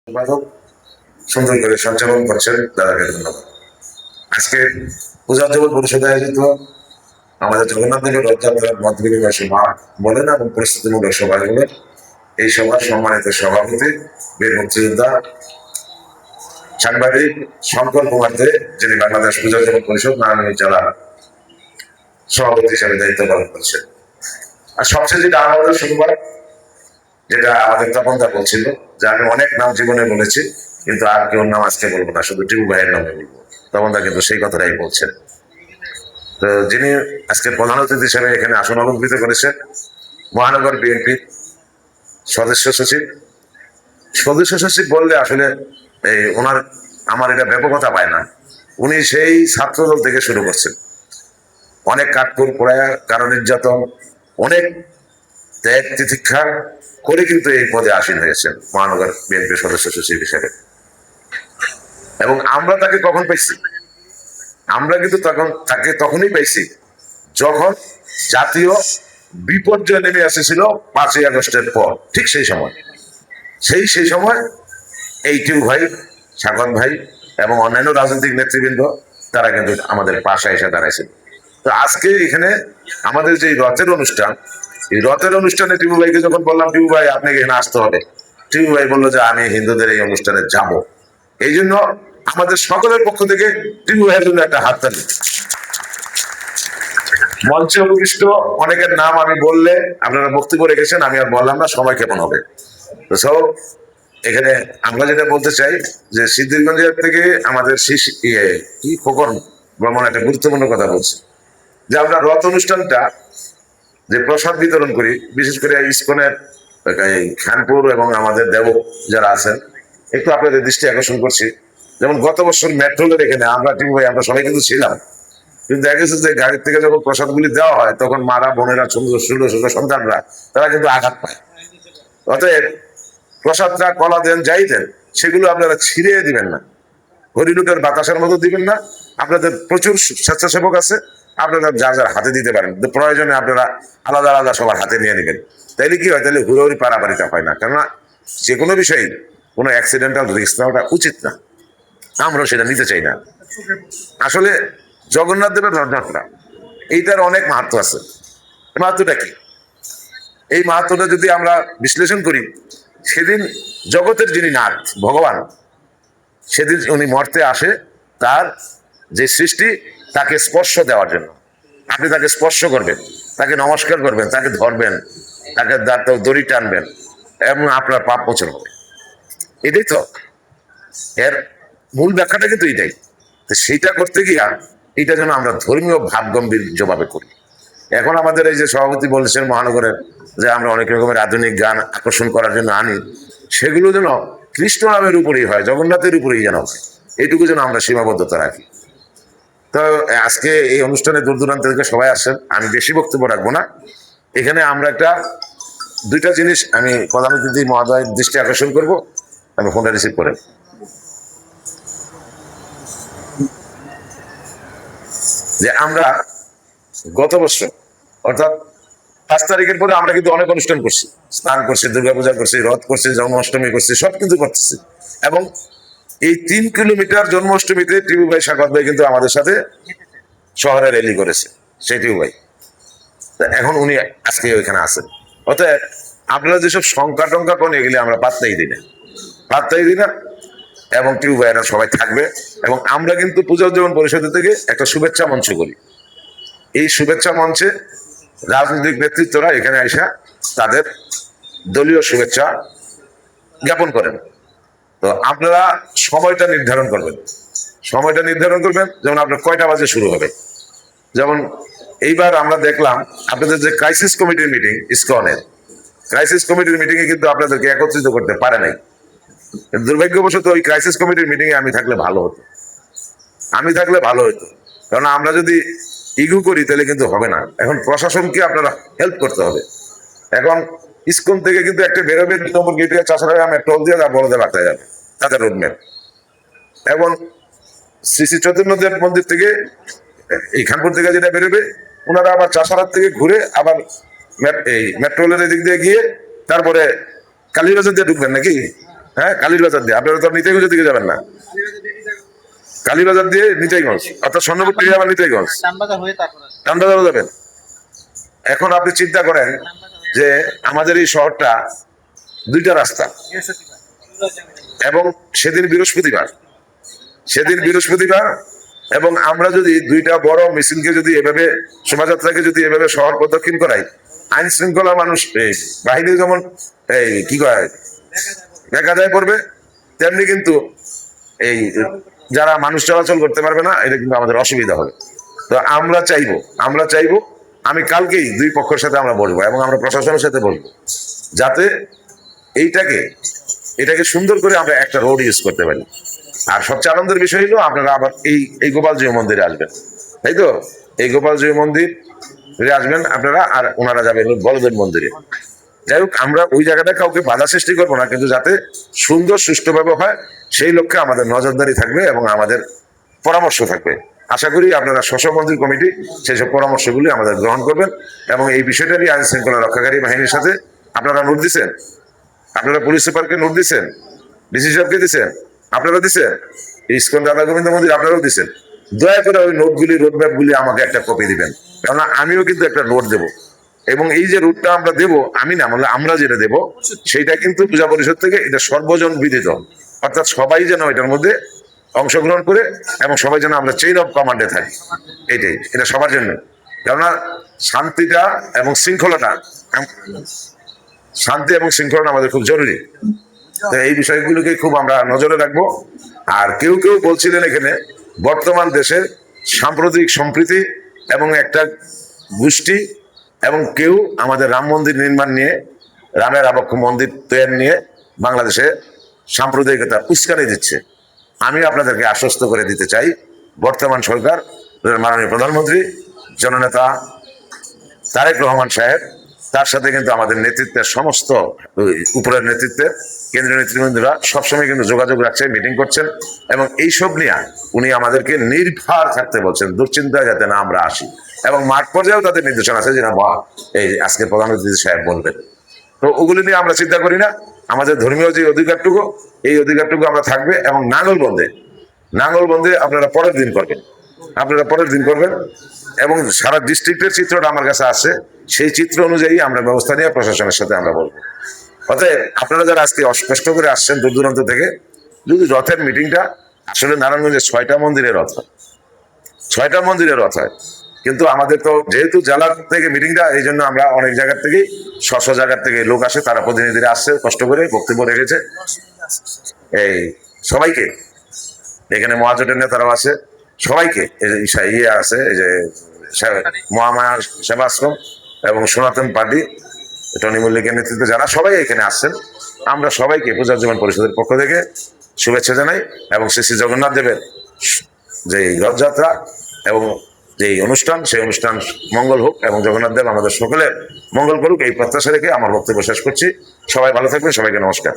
সম্পাদক সুন্দর করে সঞ্চালন করছেন, দাদাকে ধন্যবাদ। আজকে পূজা জগৎ পরিষদে আয়োজিত আমাদের জগন্নাথ দেবের রথযাত্রার মত বিনিময় সভা বলেন এবং পরিস্থিতিমূলক সভাগুলো, এই সভার সম্মানিত সভাপতি বীর মুক্তিযোদ্ধা সাংবাদিক শঙ্কর কুমার দে, যিনি বাংলাদেশ পূজা জগৎ পরিষদ নারায়ণগঞ্জ জেলার সভাপতি হিসেবে দায়িত্ব পালন করছেন। আর সবচেয়ে যেটা আমাদের শুনবার, যেটা আমাদের তপনদা বলছিল যে আমি অনেক নাম জীবনে বলেছি, কিন্তু আর কেউ নাম আজকে বলবো না, শুধু টিপু ভাইয়ের নামে বলবো। তপনদা কিন্তু সেই কথাটাই বলছেন। তো যিনি আজকে প্রধান অতিথি হিসেবে এখানে আসন অলঙ্কৃত করেছেন, মহানগর বিএনপির সদস্য সচিব। সদস্য সচিব বললে আসলে এই ওনার আমার এটা ব্যাপকতা পায় না। উনি সেই ছাত্রদল থেকে শুরু করছেন, অনেক কাঠপুর পোড়ায়া, কারণ নির্যাতন, অনেক ত্যাগ তিতিক্ষা করে কিন্তু এই পদে আসীন হয়েছেন মহানগর বিএনপির সদস্য সচিব হিসেবে। এবং আমরা তাকে কখন পাইছি? আমরা কিন্তু তাকে তখনই পাইছি যখন জাতীয় বিপর্যয় নেমে এসেছিল 5ই আগস্টের পর, ঠিক সেই সময় এই টিউ ভাই, সাগর ভাই এবং অন্যান্য রাজনৈতিক নেতৃবৃন্দ তারা কিন্তু আমাদের পাশে এসে দাঁড়াইছিল। তো আজকে এখানে আমাদের যে রথের অনুষ্ঠান, এই রথের অনুষ্ঠানে টিপু ভাইকে যখন বললাম টিপু ভাই আপনাকে এখানে আসতে হবে, টিপু ভাই বললো যে আমি হিন্দুদের এই অনুষ্ঠানে যাব। এই জন্য আমাদের সকলের পক্ষ থেকে টিপু ভাইয়ের জন্য একটা হাততালি। মঞ্চে উপবিষ্ট অনেকের নাম আমি বললে আপনারা বক্তব্য রেখেছেন, আমি আর বললাম না, সময় কেমন হবে। তো সব এখানে আমরা যেটা বলতে চাই যে সিদ্ধিরগঞ্জের থেকে আমাদের কি খোকন ভ্রমণ একটা গুরুত্বপূর্ণ কথা বলছে, যে আমরা রথ অনুষ্ঠানটা যে প্রসাদ বিতরণ করি, বিশেষ করে ইসকনের খানপুর এবং আমাদের দেব যারা আছেন, একটু আপনাদের দৃষ্টি আকর্ষণ করছি। যেমন গত বছর মেট্রোলের এখানে আমরা টিপু ভাই আমরা সবাই কিন্তু ছিলাম, কিন্তু দেখা গেছে যে গাড়ির থেকে যখন প্রসাদগুলি দেওয়া হয় তখন মারা বোনেরা ছোট ছোট সন্তানরা তারা কিন্তু আঘাত পায়। অতএব প্রসাদটা কলা দেন যাই দেন, সেগুলো আপনারা ছিঁড়ে দিবেন না, হরিলুটের বাতাসের মতো দিবেন না। আপনাদের প্রচুর স্বেচ্ছাসেবক আছে, আপনারা যার যার হাতে দিতে পারেন, প্রয়োজনে আপনারা আলাদা আলাদা সবার হাতে নিয়ে নেবেন। তাইলে কি হয়, তাহলে হুড়োহুড়ি পারাপারিটা হয় না। কেননা যে কোনো বিষয়ে কোনো অ্যাক্সিডেন্টাল রিস্ক নেওয়াটা উচিত না, আমরাও সেটা নিতে চাই না। আসলে জগন্নাথ দেবের রথযাত্রা এইটার অনেক মাহাত্ম আছে। মাহাত্মটা কি? এই মাহাত্মটা যদি আমরা বিশ্লেষণ করি, সেদিন জগতের যিনি নাথ ভগবান, সেদিন উনি মর্তে আসে তার যে সৃষ্টি তাকে স্পর্শ দেওয়ার জন্য। আপনি তাকে স্পর্শ করবেন, তাকে নমস্কার করবেন, তাকে ধরবেন, তাকে দড়ি টানবেন এবং আপনার পাপ মোচন হবে। এটাই তো এর মূল ব্যাখ্যাটা, কিন্তু এটাই। তো সেইটা করতে গিয়া এটা যেন আমরা ধর্মীয় ভাব গম্ভীর্যভাবে করি। এখন আমাদের এই যে সভাপতি বলেছেন মহানগরের যে আমরা অনেক রকমের আধুনিক গান আকর্ষণ করার জন্য আনি, সেগুলো যেন কৃষ্ণ নামের উপরেই হয়, জগন্নাথের উপরেই যেন হয়, এইটুকু যেন আমরা সীমাবদ্ধতা রাখি। তো আজকে এই অনুষ্ঠানে দূর দূরান্ত থেকে সবাই আসেন, আমি বেশি বক্তব্য রাখবো না। এখানে আমরা দুইটা জিনিস আমি প্রধান অতিথি মহোদয়ের দৃষ্টি আকর্ষণ করব। আমি ফোনটা রিসিভ করেন। যে আমরা গত বছর অর্থাৎ 5 তারিখের পরে আমরা কিন্তু অনেক অনুষ্ঠান করছি, স্নান করছি, দুর্গাপূজা করছি, রথ করছি, জন্মাষ্টমী করছি, সব কিন্তু করতেছি। এবং এই 3 কিলোমিটার জন্মাষ্টমীতে টিপু ভাই সাগর ভাই কিন্তু আমাদের সাথে শহরে র্যালি করেছে, সেই টিপু ভাই। এখন উনি আজকে ওইখানে আছেন। অতএব আপনারা যেসব শঙ্কা টঙ্কা করেন, এগুলি আমরা পাত্তাই দিই না। এবং টিপু ভাইয়েরা সবাই থাকবে। এবং আমরা কিন্তু পূজা উদযাপন পরিষদ থেকে একটা শুভেচ্ছা মঞ্চ করি। এই শুভেচ্ছা মঞ্চে রাজনৈতিক নেতৃত্বরা এখানে আইসা তাদের দলীয় শুভেচ্ছা জ্ঞাপন করেন। তো আপনারা সময়টা নির্ধারণ করবেন, যেমন আপনার কয়টা বাজে শুরু হবে। যেমন এইবার আমরা দেখলাম আপনাদের যে ক্রাইসিস কমিটির মিটিং, ইসকনের ক্রাইসিস কমিটির মিটিংয়ে কিন্তু আপনাদেরকে একত্রিত করতে পারে নাই। দুর্ভাগ্যবশত ওই ক্রাইসিস কমিটির মিটিংয়ে আমি থাকলে ভালো হতো, কারণ আমরা যদি ইগু করি তাহলে কিন্তু হবে না। এখন প্রশাসনকে আপনারা হেল্প করতে হবে। এখন ইসকন থেকে কিন্তু একটা বেরোবে 2 নম্বর গেটে, চাষারা টোল দিয়ে বড়দের বার্তায় যাবে তাদের রোডম্যাপ। এবং শ্রী শ্রী চৈতন্যদেব মন্দির থেকে এই খানপুর থেকে যেটা বেরোবে, ওনারা আবার চাষারাত থেকে ঘুরে আবার এই মেট্রো রেলের দিক দিয়ে গিয়ে তারপরে কালীবাজার দিয়ে ঢুকবেন নাকি, হ্যাঁ, কালীরবাজার দিয়ে। আপনারা তো নিতাইগঞ্জের দিকে যাবেন না, কালীবাজার দিয়ে নিতাইগঞ্জ, অর্থাৎ স্বর্ণপুর থেকে আবার নিতাইগঞ্জ, রামবাজারও যাবেন। এখন আপনি চিন্তা করেন যে আমাদের এই শহরটা দুইটা রাস্তা, এবং সেদিন বৃহস্পতিবার, এবং আমরা যদি দুইটা বড় মিছিলকে যদি এভাবে, শোভাযাত্রাকে যদি এভাবে শহর প্রদক্ষিণ করাই, আইন শৃঙ্খলা মানুষ বাহিনী যেমন এই কি কয় দেখা যায় পড়বে, তেমনি কিন্তু এই যারা মানুষ চলাচল করতে পারবে না, এটা কিন্তু আমাদের অসুবিধা হবে। তো আমরা চাইবো আমি কালকেই দুই পক্ষের সাথে আমরা বলবো, এবং আমরা প্রশাসনের সাথে বলবো, যাতে এটাকে সুন্দর করে আমরা একটা রোড ইউজ করতে পারি। আর সবচেয়ে আনন্দের বিষয় হলো আপনারা আবার এই গোপালজী মন্দিরে আসবেন, তাই তো? এই গোপালজী মন্দিরে আসবেন আপনারা, আর ওনারা যাবেন বলদেব মন্দিরে। যাই হোক, আমরা ওই জায়গাটা কাউকে বাধা সৃষ্টি করবো না, কিন্তু যাতে সুন্দর সুষ্ঠুভাবে হয় সেই লক্ষ্যে আমাদের নজরদারি থাকবে এবং আমাদের পরামর্শ থাকবে। আশা করি আপনারা মন্দির কমিটি সেই সব পরামর্শগুলি আমাদের গ্রহণ করবেন, এবং এই বিষয়টা নিয়ে আইন শৃঙ্খলা রক্ষাকারী বাহিনীর সাথে আপনারা নোট দিচ্ছেন, আপনারা পুলিশ সুপারকে নোট দিচ্ছেন, ডিসি সাহেবকে দিচ্ছেন, আপনারা দিচ্ছেন, ইস্কন রাধা গোবিন্দ মন্দির আপনারাও দিচ্ছেন। দয়া করে ওই নোটগুলি, রোডম্যাপ গুলি আমাকে একটা কপি দিবেন, কেননা আমিও কিন্তু একটা নোট দেবো, এবং এই যে রুটটা আমরা দেবো, আমি না মানে আমরা যেটা দেবো সেইটা কিন্তু পূজা পরিষদ থেকে এটা সর্বজন বিদিত, অর্থাৎ সবাই যেন এটার মধ্যে অংশগ্রহণ করে, এবং সবাই যেন আমরা চেইন অফ কমান্ডে থাকি। এটা সবার জন্য, কেননা শান্তি এবং শৃঙ্খলাটা আমাদের খুব জরুরি। তো এই বিষয়গুলোকে খুব আমরা নজরে রাখবো। আর কেউ বলছিলেন এখানে বর্তমান দেশের সাম্প্রতিক সম্প্রীতি এবং একটা গোষ্ঠী, এবং কেউ আমাদের রাম মন্দির নির্মাণ নিয়ে, রামের আবক্ষ মন্দির তৈরি নিয়ে বাংলাদেশে সাম্প্রদায়িকতা উস্কানি দিচ্ছে। আমি আপনাদেরকে আশ্বস্ত করে দিতে চাই, বর্তমান সরকার, মাননীয় প্রধানমন্ত্রী জননেতা তারেক রহমান সাহেব, তার সাথে কিন্তু আমাদের নেতৃত্বের সমস্ত উপরের নেতৃত্বে কেন্দ্রীয় নেতৃবৃন্দরা সবসময় কিন্তু যোগাযোগ রাখছে, মিটিং করছেন, এবং এইসব নিয়ে উনি আমাদেরকে নির্ভর থাকতে বলছেন, দুশ্চিন্তায় যাতে না আমরা আসি, এবং মাঠ পর্যায়েও তাদের নির্দেশনা আছে যেটা এই আজকের প্রধানমন্ত্রী সাহেব বলবেন। তো ওগুলি নিয়ে আমরা চিন্তা করি না। আমাদের ধর্মীয় যে অধিকারটুকু, এই অধিকারটুকু আমরা থাকবে, এবং নাঙ্গলবন্দে আপনারা পরের দিন করবেন, এবং সারা ডিস্ট্রিক্টের চিত্রটা আমার কাছে আছে, সেই চিত্র অনুযায়ী আমরা ব্যবস্থা নিয়ে প্রশাসনের সাথে আমরা বলবো। অতএব আপনারা যারা আজকে কষ্ট করে আসছেন দূর দূরান্ত থেকে, যদি রথের মিটিংটা আসলে নারায়ণগঞ্জে 6টা মন্দিরের রথ হয়, কিন্তু আমাদের তো যেহেতু জেলার থেকে মিটিংটা, এই জন্য আমরা অনেক জায়গার থেকেই জায়গার থেকে লোক আসে, তারা প্রতিনিধিরা আসছে, কষ্ট করে বক্তব্য রেখেছে। এই সবাইকে, এখানে মহাজোটের নেতারাও আছে, সবাইকে ইয়ে আছে, এই যে মহামায়া সেবাশ্রম এবং সনাতন পার্টি টনি মল্লিকের নেতৃত্বে যারা সবাই এখানে আসছেন, আমরা সবাইকে পূজা জীবন পরিষদের পক্ষ থেকে শুভেচ্ছা জানাই, এবং শ্রী জগন্নাথ দেবের যে রথযাত্রা এবং যে অনুষ্ঠান, সেই অনুষ্ঠান মঙ্গল হোক, এবং জগন্নাথ দেব আমাদের সকলের মঙ্গল করুক, এই প্রত্যাশা রেখে আমার বক্তব্য শেষ করছি। সবাই ভালো থাকবেন, সবাইকে নমস্কার।